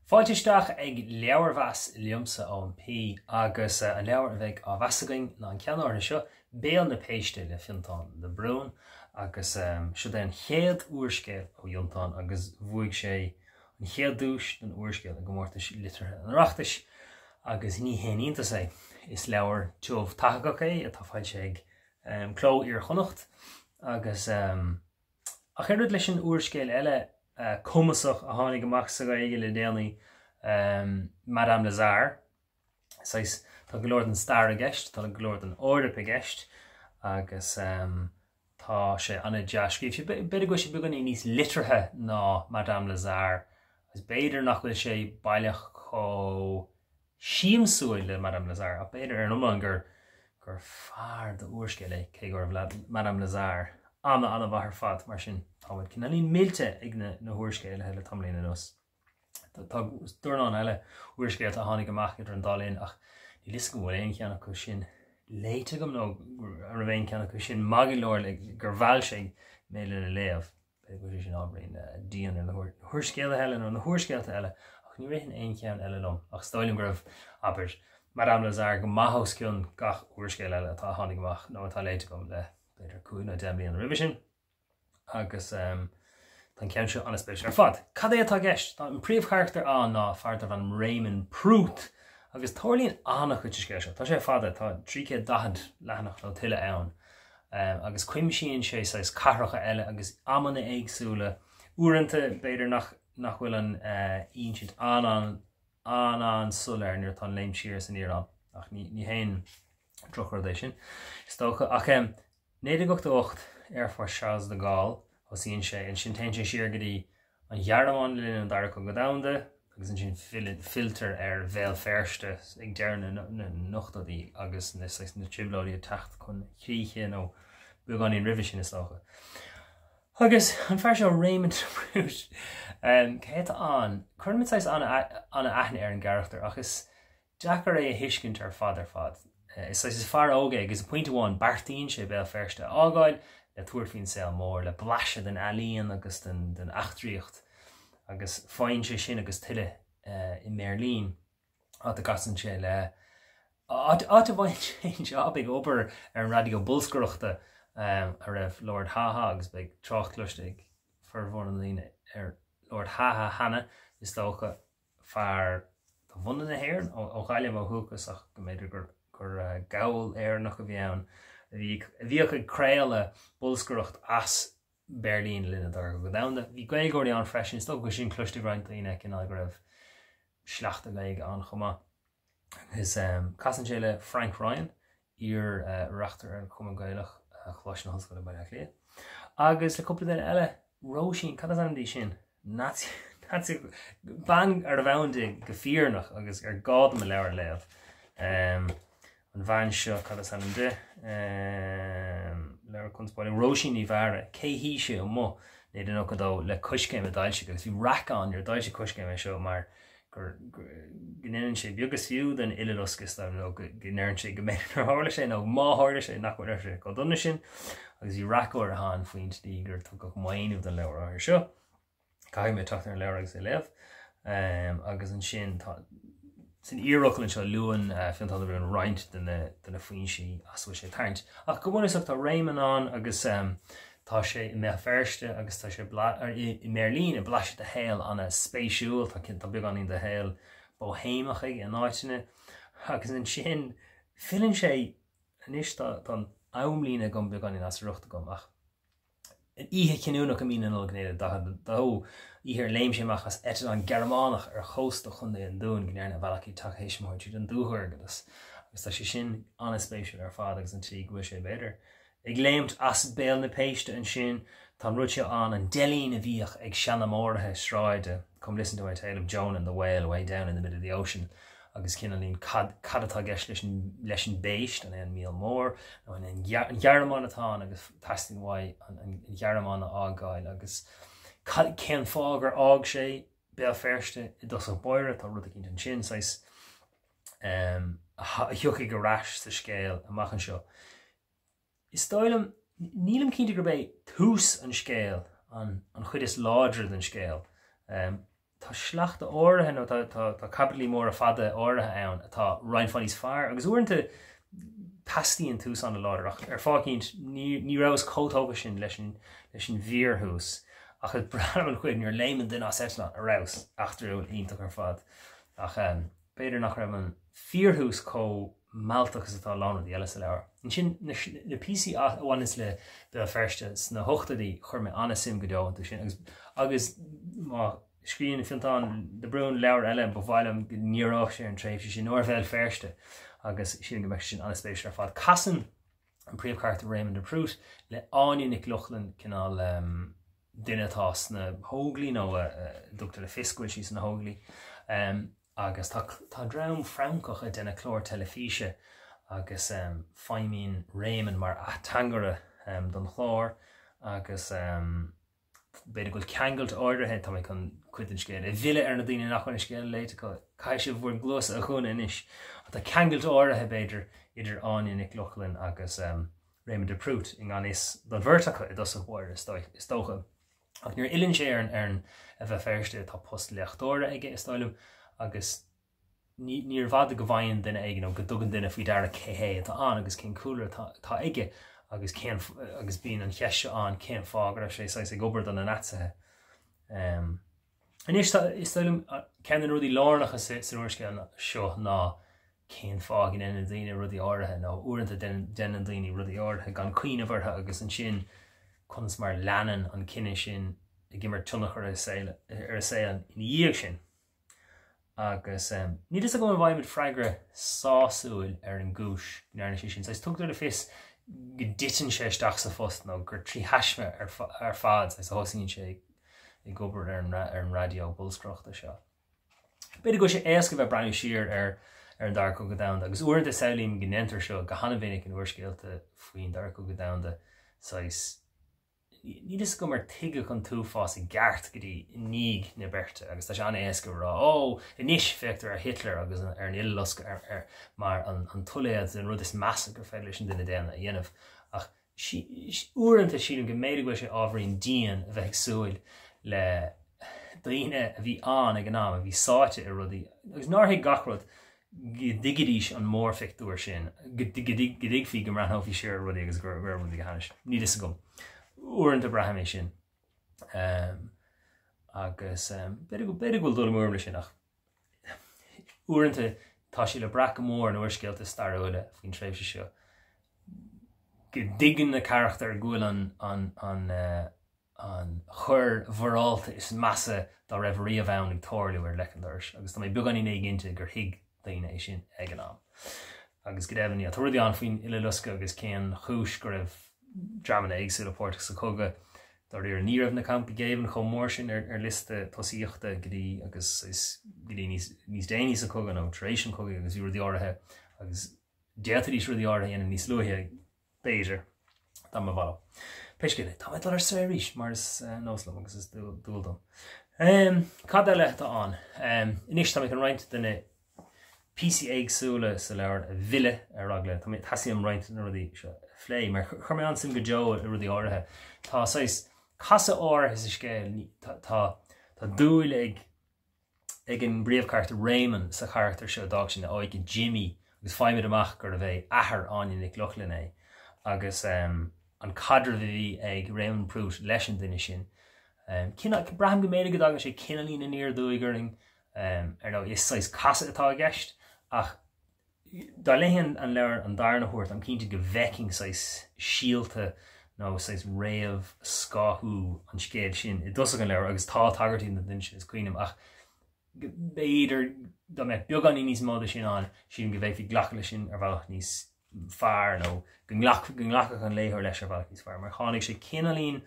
Fáilteach ag Leabhar-mheas liomsa ón P agus an leabhar a bheith á bheasagainn ná an ceannair seo Béal na Péiste le Fionntán de Brún agus seo den chéad Úrscéal ó Fionntán agus bhuaigh sé an chéad dúis den Úrscéal a go mórtais litre an reachtais agus ní héanaínta sé is leabhar teomh tathagach é atá fáilte ag cló Iar-Chonnacht agus a chuirid leis an Úrscéal eile cumasach a tháinig amach sa gaige le déanaí Madam Lazare. Tá go leor an star a gceist, tá go leor an order a gceist agus tá sé anna deascríomh. Beidir go sé beganí níos litrithe ná Madam Lazare. Is beidir nach bhfuil sé bailach có shuimiúla le Madam Lazare, a beidir ar an gur fearr de Úrscéal é cé gur Madam Lazare anna bhar fad mar sin táhaid cin alín méalte ag na Úrscéal heile tamlín anos. Tá dúrnán eile Úrscéal a tháinig amach idir an dálín ach ní lis go bhfuil éon ceannach go sin léite gom nó ar a bhéon ceannach go sin maigin leor gur bhhail sé mé le léamh be go sin ábríonn díon ar na Úrscéal heile nó na Úrscéalta eile ach ní réithin éon ceann eile lom ach stoilm gribh aber Madam Lazare go maithos ciún gach Úrscéal eile atá tháinig amach nó atá léite gom le beidir cúna déimlíon an ribh sin agus tan ceann seo anna spéisiú ar fad. Cad é atá gceist? Tá an príomh carachtair an ná feartar an Raymond Prút agus tórlíonn annach chuid seo. Tá sé fada tá 310 leananach nó tuile ann agus cuimsíonn sé sais caracha eile agus amanna éagsúla uaireanta beidir nach bhfuil an insiad anán solar nuair tá léim siar san Iarán ach ní haon trochardéis sin. Stocha ach 9-8 Air Force Charles de Gaulle osíonn sé an sin tein sé siar go dtí an ghearmán linn an dar go damda agus an sin filter ar bhéal féiste ag dearna na nochtaí agus na tiblóí a techt chun chríche nó buganín ribh sin is ácha. Agus an fear seo Raymond Prút céit an chuirmitáis anna aithne ar an charachtair agus deachar é a hiiscint ar fad. Is fear óga agus pointe bháin bartíonn sé bhéal féiste ágáil le tuairfinn saoil mór le blaise den alíon agus den achtraíocht agus fáin sé sin agus tuile i Merlín áta gasan sé le áta bhain sé job ag obair ar an radio bulscroachta a raibh Lord Haha agus beag trachluisteigh fearmhór an líine ar Lord Haha Hanna is tócha fear do bhunna na hhéireann ó ghaile bh thuchas ach go méidir gur gail ar nach go bhíann. Bhí chu créile bulscrocht as Berlín linne dar go damda. Bhí gailgóirí an freisin sto go sin cloiste graintaíine cin go raibh sleachta gaige an chumá. Is casan sé le Frank Ryan Iar-Chonnacht ar chuma gaiilech chláis na hoscoil baile lé. Agus le cúpla den eile róisín cad an dí sin bang ar a bhainte go fíornach agus ar gád me leabhar léamh. An bhain seo cad an de leir chunspáil róisín ní bhara cé hí sé ó mó néidir nó go le coscéim a dailse agus bhí racán ar dailse coscéim seo mar gur gnéann sé beaggus fiú den ileluscus nó gnéann sé go méidir hála sé nó máthirla sé nachhair sé go donna sin agus bhí racóir a tháin faoint tí gur tu go mhainmh den leabhar áthir seo. Caiim mé tuachtar an leabhar agus é léamh agus an sin sin íochlann seo luúan Fionntán bhfuil an roint duna faoin si as bhfuil sé tarint. Ach go bhfuil tá Raymond an agus tá sé i mé féiste agus tá sé i Merlín i blaise de héal anna spéisiúil tá cin tá beganín de héal bóhéimeach ag an áitine agus an sin fillinn sé anis tá amlína gom beganín as ruachta gom ach. Ihe cinúnach a mína nó gnéad dó íhir léim séach as et an Germánach ar chósta chundé an dún gnéarna bhealachí tahéismóid siad an dúthir agus tá sé sin anna spéisiúil ar fád agus an tí go sé beidir. Ag léimt as Béal na Péiste an sin tá rute an delín a bhíoch ag seanamórthe sráide. Come listen to my tale of Joan and the whale way down in the middle of the ocean. Agus cinnalín cadatá gceist leis an béist an éon míl mór nó an ghearmán atá agus tasting mhaid an ghearmán ágáil agus cén fágur ág sé Béal féiste i dos an bóire tá rud cinn an sin sais thiúcha go ráis sa scéal amachchan seo. Is stoilm nílam cinnte gur bé tús an scéal an chud is láidir den scéal. tá sleachta áirithe nó tá capitalí mór a fada áirithe ann atá roinn fan níos fearr, agus uaireanta taistíonn tús an láir ach fácinnt ní rahs cótóga sin leis an bhíorthús ach chud bream an chuid níor léimeann duine as Eitleán a rahs achtarúil ionach ar fad ach beidir nach raibh an fíorthús có mealltach atá lánad eile sa leabhar. An sin na písaí bhain is le de ferste na hochtaí chuir mé ansin go deoanta sin agus má scríonn Fionntán de Brún leabhar eile ba bhhailm níorách sé an tréimhse sin nóir bheith ferste agus sin go meid sin anspéisiir ar fad. Casan an príomhcarachtair Raymond de Prout le áine Nic Luchlan cinál duine atá sna hóglaí nó dúachtar le fiscuil sí na hóglaí. Agus tá drám francach a duine chlór telefíse agus feimín Raymond mar tangara don chlór agus beidir goil ceangailt áirithe tá mé chun cuidan scéal a bhile ar na daoine nach chun scéal léite caiise bhfuil glos a chun inis. Tá ceangailt áirithe beidir idir áine Nic Luchlan agus Raymond de Prout in gan is don bhirrtacha i dos a bhir is tócha. Ach níor ilann sé ar an a bheith ferste tá post leachtóra ige is stáilm agus níor bhd go bhhain duine ige nó go dugan duine faoi dar a céhé tá an agus cén coolla tá ige agus bíon an cheiste an cén fágur sé sa gobar an an atsathe. An is stáilm cean rudí lánachas san Úrscéal seo ná cén fág in an daoine rudí áirithe nó uaireanta den an daoine rudí áirithe gan cuioine bhartha agus an sin chunas mar leanann an cinenne sin i gimar tunnach ar a saoil in díag sin. Agus ní is a go bhaimid freigra sáúil ar an gúis nearna sin. Sais tugtar le fis go ditan sé isteach sa fust nó gur trí heisme ar fad sa thosaíonn sé i gobar ar an radio bullscrochta seo. Beidir go sé éasca bheith breanú siar ar an dar go damda, agus uaireanta saolín gnentar seo go hanamhéinic an Úrscéalta faoin dar go damda sais ní is go mar tuige chun tú fás i gceart go dtí níg na berte agus tá sé anna éasca rá inis feictar ar Hitler agus ar an illusc mar an tuléad an rud is measa gur féidir sin duine déanana a dhéanamh ach uaireanta sílim go méidir go sé ábhraíonn daon a bheith agsúil le daoine a bhí an ag an am a bhí sáite i rudaí agus nárthaigh gachrod digadís an mór feictúir sin godig fí go ranthóí séir rudaí agus gur rudaí hanis ní is gom. Uaireanta braham sin agus beidir go dul mór sin ach uaireanta tá sí le bracha mór an Úrscéalta starúile faoin tréimhse seo. Go dtigeann na carachtair gúil an chur bhreálta is measa dá raibh riamh ag tóirliú ar lecandáirs agus tá mé beganí éiginnte gur thuig daoine é sin ag an am. Agus go raibh ní a tuairí an faoin ile lusca agus céan chúis go raibh draman éagsúla pórtach sa coga dar ar níomh na campi géibh an chomór sin ar liste tosíochta gotí agus níos déanaí sa coga nó taréis coga agus bhí rudí áirithe agus déatarí rudí áirithe ana níos luithe béidir dá má bhla. Peisce tá mé ar séiris mar is nóslam agus is dúildom. Cad eile tá an. Inis tá an roiint duna PC éagsúla sa leabhar a bhile ar agla. Tá mé tasaíam roiint na rudí seo phlé, mar chuir mé ansin go deo i rudí áirithe. Tá casa áirithe sa scéal tá dúil ag an bríomhcarachtair Raymond sa charachtair seo dag sin áid go Jimmy agus feimid amach gur a bheith ahar áine Nic Luchlan é agus an cadre bhí ag Raymond Prout leis an duine sin. Braham go méide go dagan sé cinelín in níor dúigurning ar nó is casa atá a gceist ach dá léhann an leabhar an darna thuairt am cinnte go bhhecing scéalta nó réamh scáthú an scéad sin i dos an leabhar agus tá tagartí na duine sin is cuioinem ach beidir dá mé beagán níos móda sin an sin go bheith ghlacha sin ar bhealach níos fearr nó go nglacha an léthir leis ar bhealach níos fearr mar chánig sé cinelín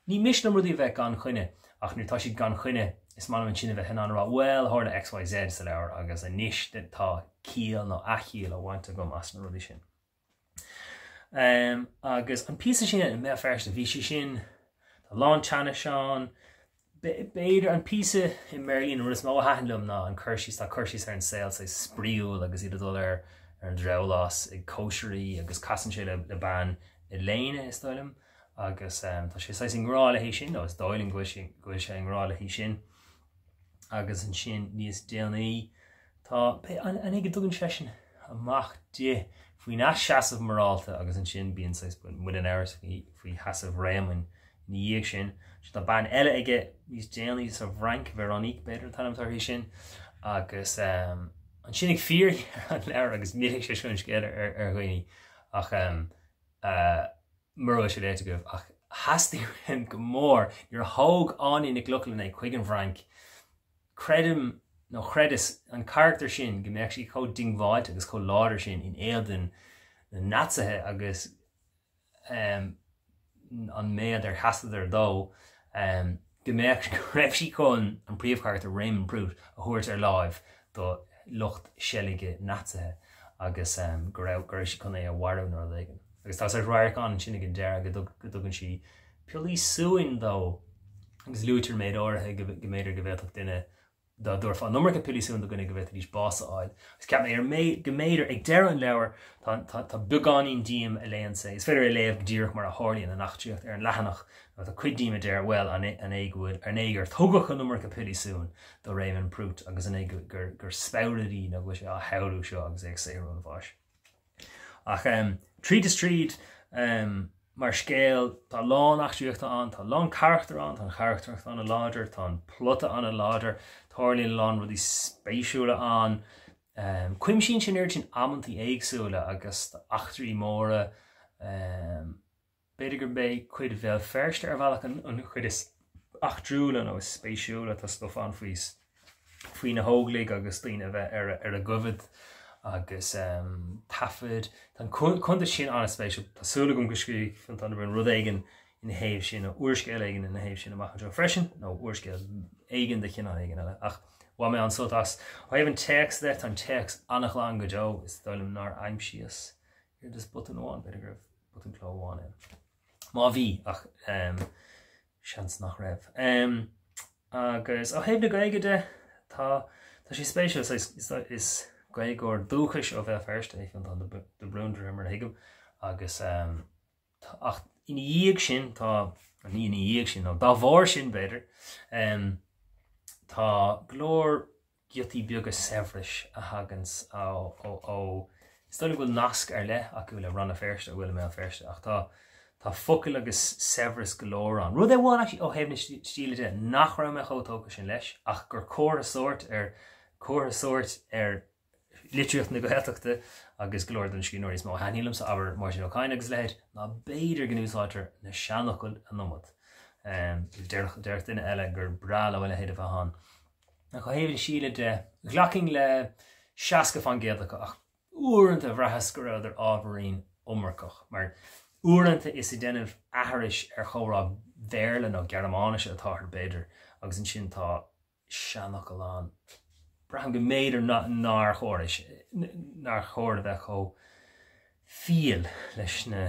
ní mis na rudí bheith gan chuine ach nuair tá si gan chuine is man an sinna bheith an rá well hána XYZ sa leabhar agus a níis tá cíal nó achíal a bhainte gom as na rudí sin. Agus an písa sin in mé fersta bhí sé sin tá lánteanna seán beidir an písa i Merlín ru is má hainlumm ná an chuirsí tá chuirsí ar an saoil sa spríúil agus iad dul ar an drelás ag cóisiirí agus casan sé le ban i léine is dóilm agus tá sé an grála hí sin nó is dóilm go sé an grála hí sin agus an sin níos déanaí tá an ag dugan sesin amach de faoi ná seasamh meallta agus an sin bíon mu an airs faoi hasamh réamhain na dhéag sin tá ban eile aige níos déanaí sa bhranc bhar an íc beidir tanamtar sin agus an sin ag fíor an leabhar agus míigh sé sin scéile ar ghaoine ach mar sé léite goibh ach hastíú hen go mór ar thóg aní na glucailin é chuig an bhranc credim nó chredas an carachtair sin go mbeadh sí có dingmháid agus có láidir sin in éadan na natsathe agus an méad ar hasad ar dó go mbeadh raibh sí chun an príomhcarachtair réim brút a thuairt ar láimh do lucht selige natsathe agus go raibh sí chun é a bharú nó léigen. Agus tá sé ráirán sinna an deire go dugann si peolaí suúin dó agus luútear méid áirithe go méidir go bhhéach duine da dúir an numar go pelisún do gona go bhhéit dís bása áil. Gus ceap ar go méidir ag deir an leabhar tá bugáín díam a léon sé. Is féidir a léamh díoch mar a háirlíonn a nachtíocht ar an lehanach nó tá chuid díime deir bhfuil an éagúid ar négur thugach an numar go pelisún do réimh an prút agus an gur spáirí nó go sé a heú seo agus ag séún bháis. Ach tríd is tríd mar scéal tá lán achtíochta an, tá lán carachtair an, tá carachtair an a láidir, tá plota an a láidir, tharlaíonn lán rudí spéisiúla an. Cuim sin sin sin amantaí éagsúla agus achtarí móra beidir gur bé chuid bheith ferste ar bhealach an chuid is achtrúla nó spéisiúla tá stuff an faoi na hóglaigh agus tíine bheith ar a gubhad agus tafid tan chunta sin an spéisiú Tásúla gom go scríigh Fionntán bhfuin rud éigen in héamh sin nó Úrscéal éigen in héamh sin amach an freisin nó Úrscéal éigen de chinná éigen eile ach bhá mé an sotas ó éibh an text de an text annach lá go deo is dóilm nar aimsíos ar dus button bháin beidir gur button chlóháin in. Má bhí ach seans nach raibh. Agus ó héobh na gaige de tá sí spéisiúil is gaig or dúchas ó bheith first é fan de Brún mar hiigem agus ach in dhéag sin tá ní in dhéag sin nó dá bhór sin beidir tá glór giotí beaga sefris a hagans ó stoil bhfuil nasc ar le ach bhfuil ranna first a bhfuil mé first ach tá focail agus sefris glór an. Rud é bháin ó héimna stíle de nach ra me chotócha sin leis ach gur córa sort ar litreacht na go héachta agus glóir den scín is má hanílam sa aber mar sin ócáin agus leid ná béidir gníúsáitir na seanachil an nomad. Deirch duine eile gur bhreá le bhfuil héad a bheitán. Na chu héimh síle de ghlacking le seaca fan géadacha ach uaireanta bhreathas go raibh ar ábharín ummarcach mar uaireanta is I déanamh athris ar chomhrá bhéirle nó Gearmáise atá ar beidir agus an sin tá seanachil an. Braham go méidir nar chóris nar chóir a bheith cho fíal leis na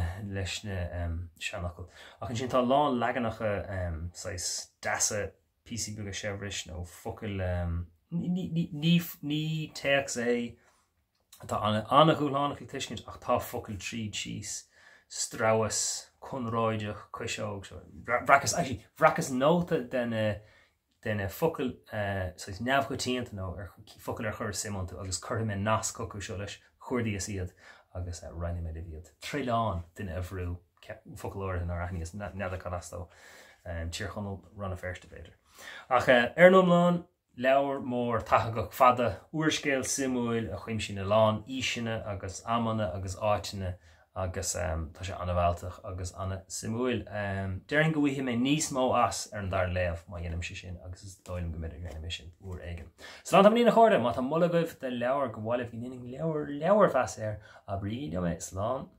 seanachil. Ach an sin tá lán legannacha dasa PC buga sefris nó focail ní teach é tá anna gúlánach tuiscint ach tá focail tríd síos stráwas chunráideach chuiseog bhrachas nóta den focail neamhchotíanta nó ar focail ar chur simúnta agus chuir me nas cocu seo leis chuirdaí iad agus reinine mé bhíad. Tríán duine a bhrú focailóir in arachníos neada cadastó tíor chunal ranna first beidir. Ach ar nómláin leabhar mór tathagach fada Úrscéal shuimiúla a chuim sin na lán ísine agus amanna agus áitina agus tá sé anna bhreáltach agus anna shuimiúla. Déirn go bhfuil mé níos mó as ar an dar léamh má dhéanam sé sin agus is dóilm go minic ar sin úr éigen. So lá mí na chuirde má tá mula goibh de leabhar go bhhailh hí leabhar feas ar a brí mé slán.